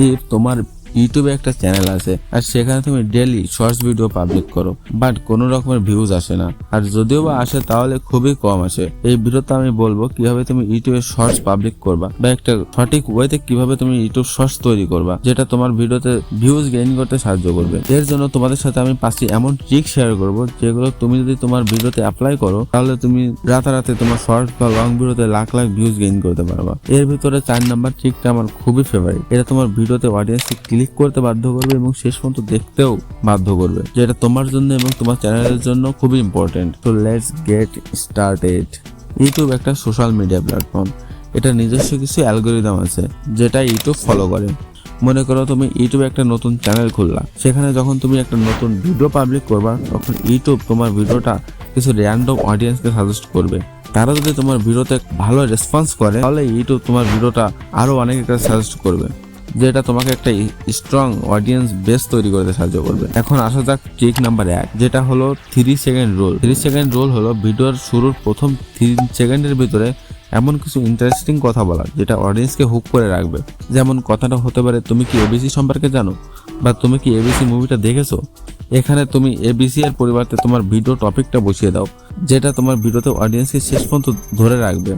If তোমার ইউটিউবে একটা চ্যানেল আছে আর সেখানে তুমি ডেইলি শর্টস ভিডিও পাবলিক করো, বাট কোনো রকমের ভিউজ আসে না, আর যদিও বা আসে তাহলে খুবই কম আসে। এই ভিডিওতে আমি বলবো কিভাবে তুমি ইউটিউবে শর্টস পাবলিক করবা বা একটা সঠিক ওয়েতে কিভাবে তুমি ইউটিউব শর্টস তৈরি করবা যেটা তোমার ভিডিওতে ভিউজ গেইন করতে সাহায্য করবে। এর জন্য তোমাদের সাথে আমি 5টি এমন ট্রিক শেয়ার করব যেগুলো তুমি যদি তোমার ভিডিওতে অ্যাপ্লাই করো তাহলে তুমি রাতারাতি তোমার শর্ট বা লং ভিডিওতে লাখ লাখ ভিউজ গেইন করতে পারবা। এর ভিতরে 4 নাম্বার ট্রিকটা আমার খুবই ফেভারিট। এটা তোমার ভিডিওতে অডিয়েন্সকে ক্লিক করতে বাধ্য করবে এবং শেষ পর্যন্ত দেখতেও বাধ্য করবে, যেটা তোমার জন্য এবং তোমার চ্যানেলের জন্য খুবই ইম্পর্টেন্ট। তো লেটস গেট স্টার্টেড। ইউটিউব একটা সোশ্যাল মিডিয়া প্ল্যাটফর্ম। এটা নিজস্ব কিছু অ্যালগোরিদম আছে যেটা ইউটিউব ফলো করে। মনে করো তুমি ইউটিউবে একটা নতুন চ্যানেল খুললা, সেখানে যখন তুমি একটা নতুন ভিডিও পাবলিক করবা তখন ইউটিউব তোমার ভিডিওটা কিছু র্যান্ডম অডিয়েন্সকে সাজেস্ট করবে। তারা যদি তোমার ভিডিওতে ভালো রেসপন্স করে তাহলে ইউটিউব তোমার ভিডিওটা আরো অনেক একটা সাজেস্ট করবে, যেটা তোমাকে একটা স্ট্রং অডিয়েন্স বেস তৈরি করতে সাহায্য করবে। এখন আসা যাক ট্রিক নাম্বার 1, যেটা হলো 3 সেকেন্ড রুল। 3 সেকেন্ড রুল হলো ভিডিওর শুরুর প্রথম 3 সেকেন্ডের ভিতরে এমন কিছু ইন্টারেস্টিং কথা বলা যেটা অডিয়েন্সকে হুক করে রাখবে। যেমন কথাটা হতে পারে, তুমি কি এবিসি সম্পর্কে জানো, বা তুমি কি এবিসি মুভিটা দেখেছো। এখানে তুমি এবিসি এর পরিবর্তে তোমার ভিডিও টপিকটা বসিয়ে দাও, যেটা তোমার ভিডিওতে অডিয়েন্সকে শেষ পর্যন্ত ধরে রাখবে।